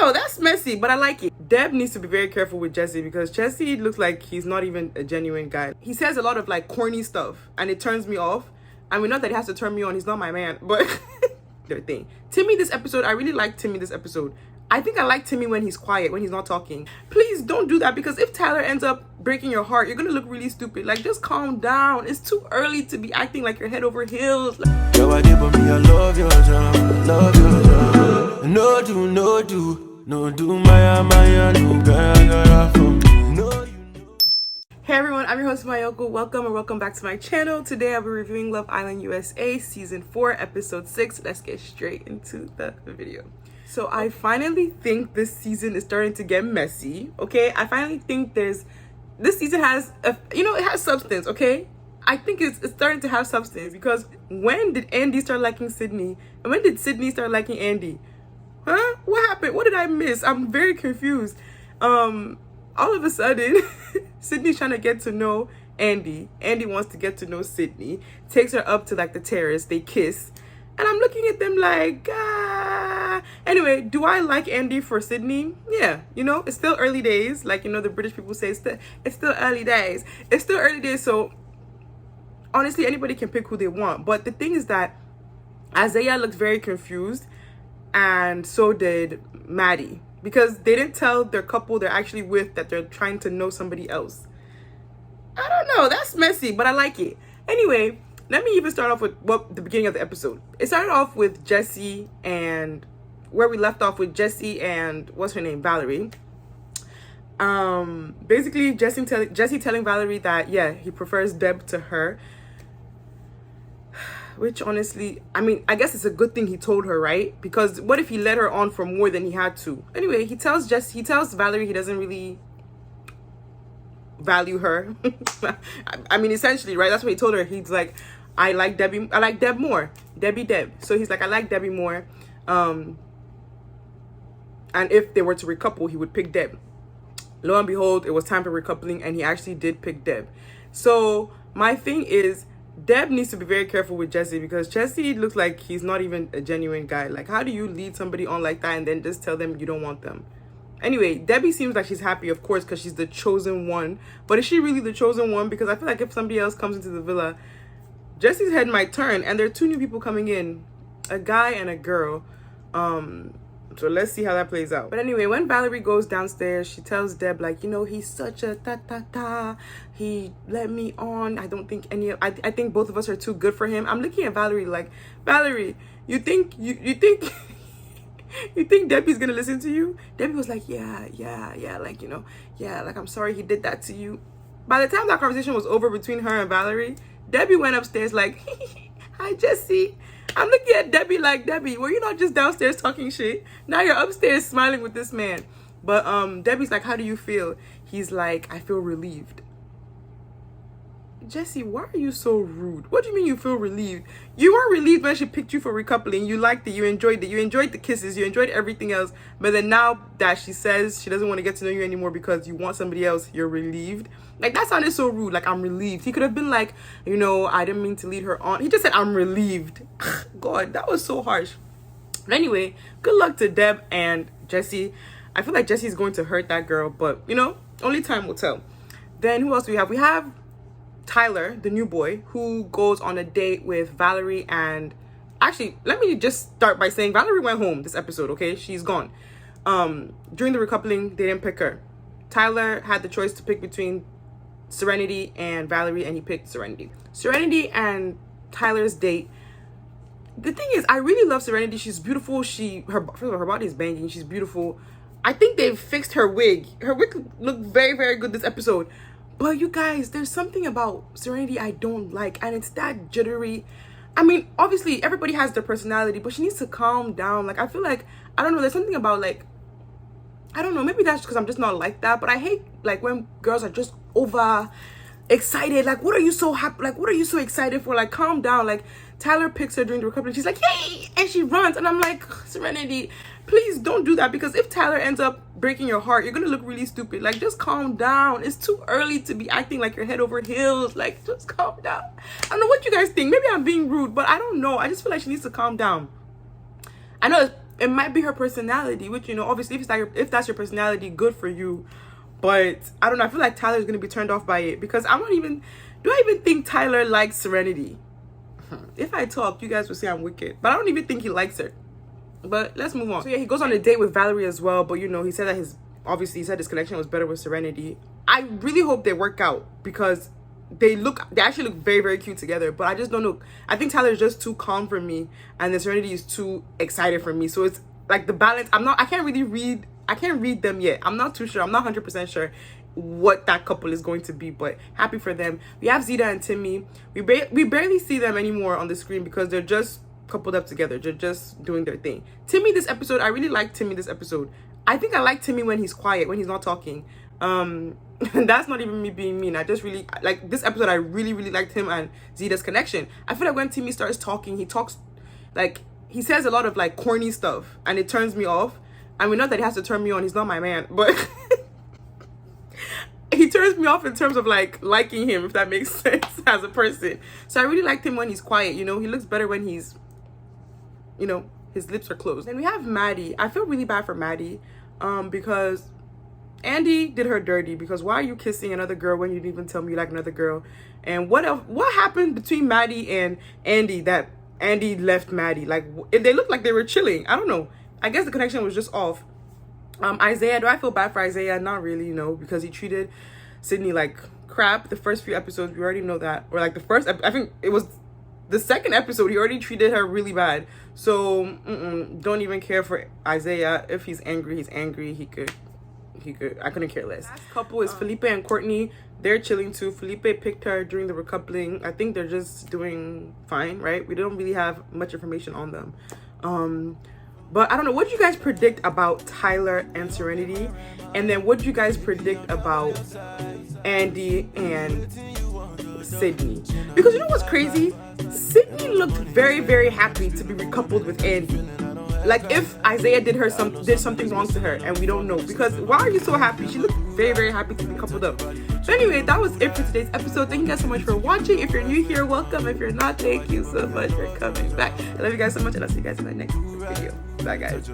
know, that's messy, but I like it. Deb needs to be very careful with Jesse because Jesse looks like he's not even a genuine guy. He says a lot of like corny stuff and it turns me off. I mean, not that he has to turn me on, he's not my man, but their thing. Timmy this episode, I really like Timmy this episode. I think I like Timmy when he's quiet, when he's not talking. Please don't do that because if Tyler ends up breaking your heart, you're gonna look really stupid. Like, just calm down. It's too early to be acting like you're head over heels. Yo, I did, but me, I love your job, love your job. No do, Maya, no, girl, from no, you know. Hey everyone, I'm your host Mayoko. Welcome back to my channel. Today I'll be reviewing Love Island USA Season 4, Episode 6. Let's get straight into the video. So I finally think this season is starting to get messy, okay? I finally think this season has, it has substance, okay? I think it's starting to have substance because when did Andy start liking Sydney? And when did Sydney start liking Andy? Huh? What happened? What did I miss? I'm very confused. All of a sudden, Sydney's trying to get to know Andy. Andy wants to get to know Sydney. Takes her up to like the terrace. They kiss. And I'm looking at them like, ah. Anyway, do I like Andy for Sydney? Yeah, it's still early days. Like, the British people say it's still early days. It's still early days. So honestly, anybody can pick who they want. But the thing is that Isaiah looked very confused. And so did Maddie. Because they didn't tell their couple they're actually with that they're trying to know somebody else. I don't know. That's messy, but I like it. Anyway, let me even start off with the beginning of the episode. It started off with Jesse and where we left off with Jesse and what's her name? Valerie. Basically Jesse telling Valerie that, yeah, he prefers Deb to her. Which honestly, I mean, I guess it's a good thing he told her, right? Because what if he led her on for more than he had to? Anyway, he tells Valerie he doesn't really value her. I mean, essentially, right? That's what he told her. He's like, I like Deb more. Deb. So he's like, I like Debbie more. And if they were to recouple, he would pick Deb. Lo and behold, it was time for recoupling, and he actually did pick Deb. So my thing is, Deb needs to be very careful with Jesse because Jesse looks like he's not even a genuine guy. Like, how do you lead somebody on like that and then just tell them you don't want them? Anyway, Debbie seems like she's happy, of course, because she's the chosen one. But is she really the chosen one? Because I feel like if somebody else comes into the villa, Jesse's head might turn. And there are two new people coming in, a guy and a girl. So let's see how that plays out. But anyway, when Valerie goes downstairs, she tells Deb, like, he's such a ta-ta-ta. He let me on. I don't think I think both of us are too good for him. I'm looking at Valerie like, Valerie, you think you think Debbie's gonna listen to you? Debbie was like, yeah, like, yeah, like, I'm sorry he did that to you. By the time that conversation was over between her and Valerie, Debbie went upstairs like, hi, Jesse. I'm looking at Debbie like, Debbie, were you not just downstairs talking shit? Now you're upstairs smiling with this man. But Debbie's like, how do you feel? He's like, I feel relieved. Jesse, why are you so rude? What do you mean you feel relieved? You weren't relieved when she picked you for recoupling. You liked it. You enjoyed it. You enjoyed the kisses. You enjoyed everything else. But then now that she says she doesn't want to get to know you anymore because you want somebody else, you're relieved. Like, that sounded so rude. Like, I'm relieved. He could have been like, I didn't mean to lead her on. He just said, I'm relieved. God, that was so harsh. But anyway, good luck to Deb and Jesse. I feel like Jesse's going to hurt that girl. But, only time will tell. Then who else do we have? We have Tyler, the new boy, who goes on a date with Valerie. And actually, let me just start by saying Valerie went home this episode, okay? She's gone. During the recoupling, they didn't pick her. Tyler had the choice to pick between Serenity and Valerie, and he picked Serenity. Serenity and Tyler's date. The thing is, I really love Serenity. She's beautiful. Her body is banging. She's beautiful. I think they've fixed her wig. Her wig looked very, very good this episode. But you guys, there's something about Serenity I don't like, and it's that jittery. I mean, obviously, everybody has their personality, but she needs to calm down. Like, I feel like, I don't know, there's something about, like, I don't know, maybe that's because I'm just not like that, but I hate, like, when girls are just over excited. Like, what are you so happy? Like, what are you so excited for? Like, calm down. Like, Tyler picks her during the recoupling. She's like, yay! And she runs. And I'm like, Serenity, please don't do that. Because if Tyler ends up breaking your heart, you're going to look really stupid. Like, just calm down. It's too early to be acting like you're head over heels. Like, just calm down. I don't know what you guys think. Maybe I'm being rude, but I don't know. I just feel like she needs to calm down. I know it might be her personality, which, you know, obviously if that's your personality, good for you. But I don't know, I feel like Tyler's gonna be turned off by it, because do I even think Tyler likes Serenity? If I talk, you guys will say I'm wicked, but I don't even think he likes her. But let's move on. So yeah, he goes on a date with Valerie as well, but you know, he said that his connection was better with Serenity. I really hope they work out, because they actually look very, very cute together. But I just don't know, I think Tyler is just too calm for me, and the Serenity is too excited for me. So it's like the balance, I can't read them yet. I'm not too sure. I'm not 100% sure what that couple is going to be, but happy for them. We have Zeta and Timmy. We barely see them anymore on the screen, because they're just coupled up together. They're just doing their thing. Timmy this episode, I really like Timmy this episode. I think I like Timmy when he's quiet, when he's not talking. That's not even me being mean. I just really like this episode. I really, really liked him and Zeta's connection. I feel like when Timmy starts talking, he says a lot of like corny stuff, and it turns me off. I mean, not that he has to turn me on, he's not my man, but he turns me off in terms of like liking him, if that makes sense, as a person. So I really liked him when he's quiet. You know, he looks better when he's, you know, his lips are closed. And we have Maddie. I feel really bad for Maddie, because Andy did her dirty, because why are you kissing another girl when you didn't even tell me you like another girl? And what happened between Maddie and Andy that Andy left Maddie? Like, they looked like they were chilling. I don't know. I guess the connection was just off. Isaiah, do I feel bad for Isaiah? Not really, you know, because he treated Sydney like crap the first few episodes. We already know that. Or like the first, I think it was the second episode, he already treated her really bad. So don't even care for Isaiah. If he's angry, he's angry. He could. I couldn't care less. Last couple is Felipe and Courtney. They're chilling too. Felipe picked her during the recoupling. I think they're just doing fine, right? We don't really have much information on them. But I don't know, what do you guys predict about Tyler and Serenity? And then what do you guys predict about Andy and Sydney? Because you know what's crazy? Sydney looked very, very happy to be recoupled with Andy. Like if Isaiah did something wrong to her and we don't know. Because why are you so happy? She looked very, very happy to be coupled up. So anyway, that was it for today's episode. Thank you guys so much for watching. If you're new here, welcome. If you're not, thank you so much for coming back. I love you guys so much, and I'll see you guys in the next video. Bye guys.